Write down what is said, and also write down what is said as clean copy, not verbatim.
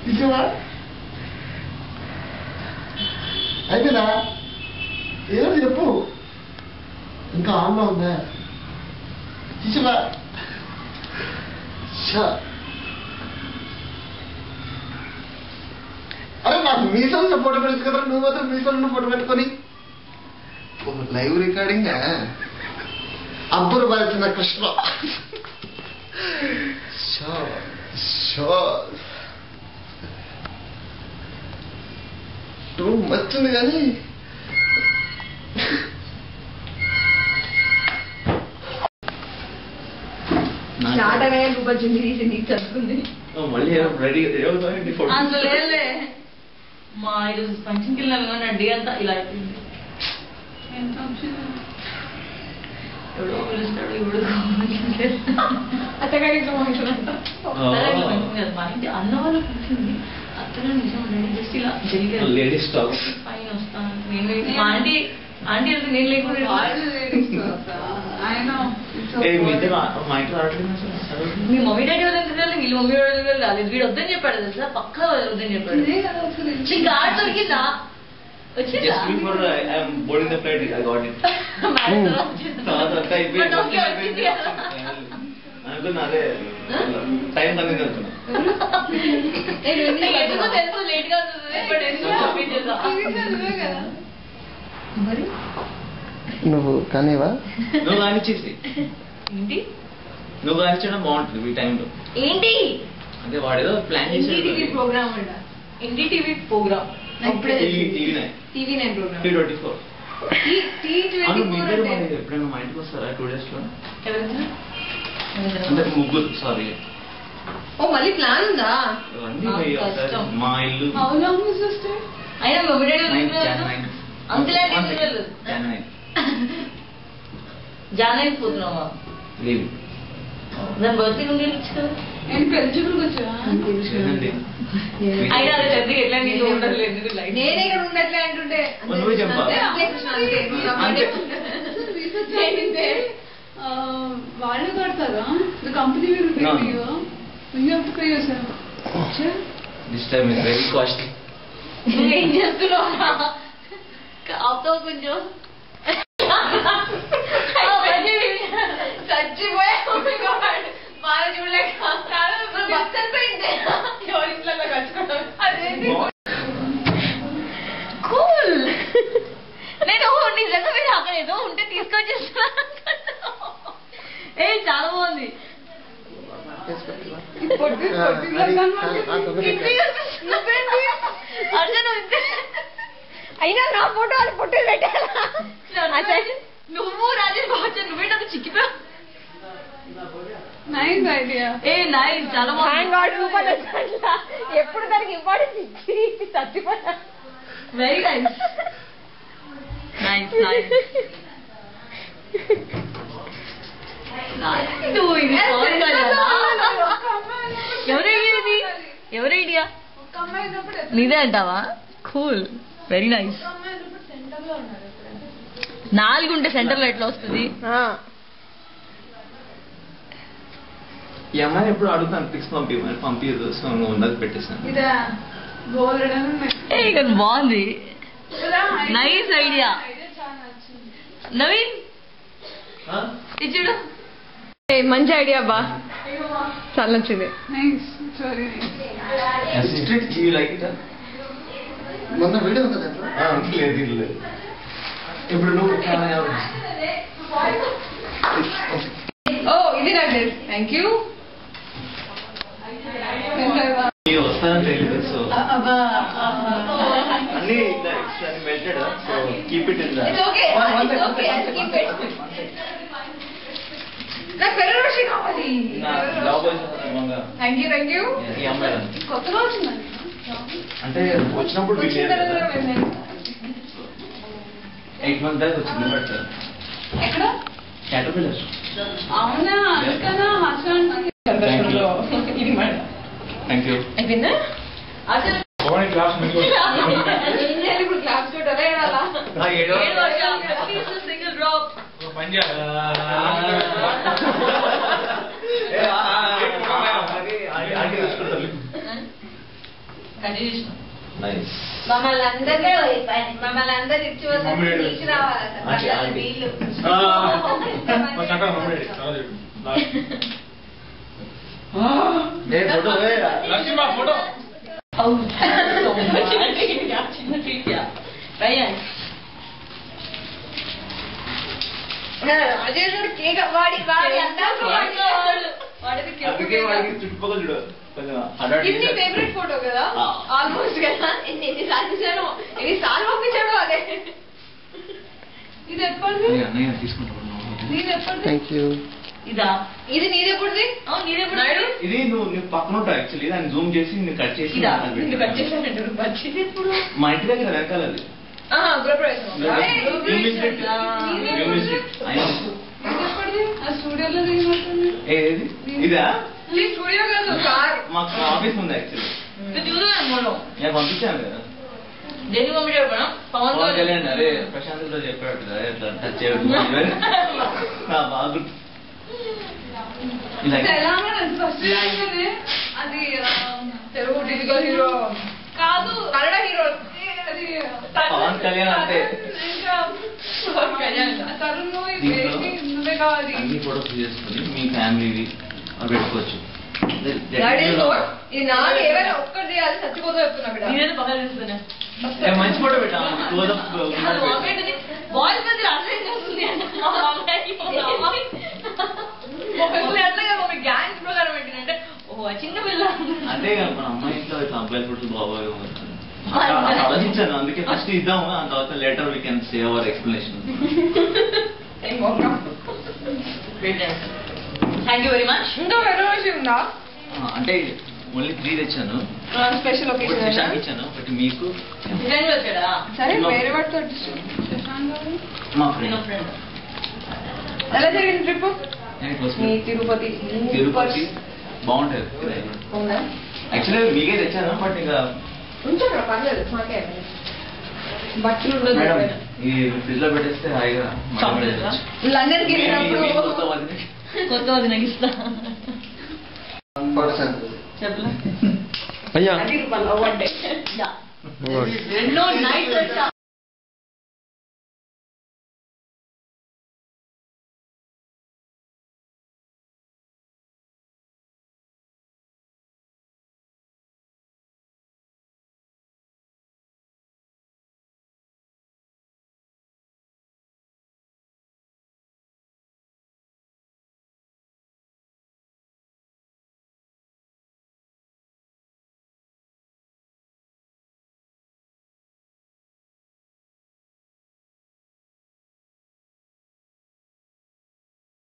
తీసేవా అయిపోయిందా ఏదో చెప్పు ఇంకా ఆన్లో ఉందా తీసేవా అరే నాకు మీసాల్లో ఫోటో పెట్టు కదా నువ్వు మాత్రం మీసాల్లో ఫోటో పెట్టుకొని లైవ్ రికార్డింగ్ అబ్బురు బాధించిన కృష్ణ టూ మచ్ ఉంది కానీ మా ఈరోజు ఫంక్షన్కి వెళ్ళాము కానీ డే అంతా ఇలా అయిపోయింది. ఎవడో పిలుస్తాడు ఎవడో అత్తగారి ఫంక్షన్ అంట మా ఇంటి అన్న వాళ్ళు ఫంక్షన్ అత్తగా నిజం జస్ట్ ఇలా జరిగారు పైన వస్తాను నేను మా ఆంటీ అంటే నేను లేకుండా మీ మమ్మీ డాడీ వద్దని వీళ్ళు మమ్మీ డాడీ రాలేదు వీడు వద్దని చెప్పాడు తెలుసా పక్కా వద్దని చెప్పాడు ఇంకా ఆడ దొరికిందా తెలుసు లేట్ గా మరి నువ్వు కానివా నువ్వు కానిచ్చేసి ఏంటి నువ్వు కానిచ్చడం బాగుంటుంది ఈ టైంలో ఏంటి అంటే వాడేదో ప్లాన్ చేసి ప్రోగ్రామ్ ఎన్డీటీవీ ప్రోగ్రామ్ ఎప్పుడైనా మా ఇంటికి వస్తారా 2 days లో అంటే ముగ్గురు సారీ ఓ మళ్ళీ ప్లాన్ ఉందా మా ఇల్లు అయినా జానై పోతున్నావా దాని బర్త్డే నుండి వెళ్ళొచ్చు కదా నేను పెళ్లి వచ్చా అయినా అది పెద్దగా ఎట్లా నీళ్ళు ఉండదు నేనే ఇక్కడ ఉన్నట్లే అంటుంటే వాళ్ళు కడతారా కంపెనీ నువ్వేం చేస్తున్నావు అవుతావు కొంచెం చచ్చిపోయా బాగా చూడలేక కూల్ నేను నిజంగా మీరు అక్కడ ఏదో ఉంటే తీసుకొచ్చేస్తున్నా ఏ చాలా బాగుంది అయినా నా ఫోటో అది ఫోటో పెట్టాలా నువ్వు రాజేష్ బాగా నువ్వేంటే చిక్కిపోయావు నైస్ ఐడియా నైస్ చాలా ఎప్పుడు దానికి ఇంపార్టెన్స్ ఇచ్చి చచ్చిపోయా వెరీ నైస్ నైస్ నైస్ ఎవరి ఐడియా నీదే అంటావా కూల్ వెరీ నైస్ 4 ఉంటే సెంటర్ లో ఎట్లా వస్తుంది ఈ అమ్మాయి ఎప్పుడు అడుగుతాను పిక్స్ పంపించదు సో నువ్వు ఉన్నది పెట్టేసాను బాగుంది నైస్ ఐడియా నవీన్ ఇచ్చుడు మంచి ఐడియా బా చాలా నచ్చింది మొన్న వీడియో కదా లేదు ఇప్పుడు నువ్వు ఇది నాకు థ్యాంక్ యూ వస్తానని తెలియదు సో అన్ని melted so keep it in నాకు పెరుగు కావాలి థ్యాంక్ యూ ఈ అమ్మాయి కొత్తగా వచ్చిందండి అంటే వచ్చినప్పుడు 8 months దాకా వచ్చింది బట్ ఎక్కడ క్యాటర్పిల్లర్ అవునా అందుకనా థ్యాంక్ యూ అయిపోయిందా అసలు క్లాస్ ఇప్పుడు క్లాస్ సింగిల్ డ్రాప్ అన్ని చేసినాం. నైస్. మమ్మల్ని అందరూ ఇచ్చి వదిలేసి నీకు రావాలి అసలు వీళ్ళు ఫోటో చిన్న ట్రీట్ రయ్యాన్ అజయ్ కేక్ వాడి చుట్టుపక్కల చూడు ఇది ఫేవరెట్ ఫోటో కదా ఆల్మోస్ట్ కదా ఎన్నిసార్లు చూసాను ఎన్నిసార్లు పంపించాడు అదే ఇది ఎప్పటిది నీది ఎప్పటిది థ్యాంక్ యూ. ఇదా ఇది నీదెప్పుడుది నీదెప్పుడు ఇది నువ్వు పక్కన ఉంటావు యాక్చువల్లీ దాన్ని జూమ్ చేసి నేను కట్ చేసి ఇదా నిన్ను కట్ చేశానంటారు బడ్జెట్ ఎప్పుడు మా ఇంటి దగ్గర వెనకాల అది గృహప్రవేశం స్టూడియోలో ఏది ఇదా స్టూడియో కాదు కార్ మాకు ఆఫీస్ ఉంది యాక్చువల్లీ నేను పంపించాను కదా దేని పంపించాడు మనం పవన్ పవన్ కళ్యాణ్ అదే ప్రశాంత్ తో చెప్పాడు కదా ఇట్లా టచ్ చేయడం బాగా గుర్తు. ఇలా అది తెలుగు డిజిటల్ హీరో కాదు కన్నడ హీరో అది పవన్ కళ్యాణ్ అంటే తరుణ్ దీంట్లో నువ్వే కావాలి అన్ని ఫోటోస్ చేసుకుని మీ ఫ్యామిలీవి అవి పెట్టుకోవచ్చు. ఇది నాకు ఏమైనా ఒక్కటి చేయాలి చచ్చిపోతా చెప్తున్నా ఇక్కడ నేనైతే పక్కన తీసుకున్నా మంచి ఫోటో పెట్టాము బాయ్స్ మధ్య అర్థం చేస్తుంది అంటే గ్యాంగ్స్ ప్రకారం పెట్టినంటే ఓ చిన్న పిల్ల అంతే కదా మన అమ్మాయి ఇంట్లో ఇట్లా అబ్బాయిల ఫోటోలు బాబాయ్ ఆలోచించాను అందుకే ఫస్ట్ ఇద్దాము దాని తర్వాత later we can say our explanation. Thank you very much. ఇంకా వేరే విషయం ఉందా అంటే ఓన్లీ 3 తెచ్చాను స్పెషల్ ఒకేషన్ ఇచ్చాను బట్ మీకు ఫ్రెండ్ వచ్చాడా సరే వేరే వాటితో మా నేను ఫ్రెండ్ ఫ్రెండ్ ఎలా జరిగింది ట్రిప్ మీ తిరుపతి తిరుపతి బాగుంటుంది ఉందా యాక్చువల్లీ మీకే తెచ్చాను బట్ ఇంకా ఉంచండి పర్లేదు మాకే బట్టలు ఉండదు మేడం ఈ ఫ్రిడ్జ్ లో పెట్టేస్తే హాయిగా లండన్కి వెళ్ళినప్పుడు కొత్త వదినకి ఇస్తా 1% చెప్పలే అయ్యా ₹10 అవ్వండి ఎన్నో నైట్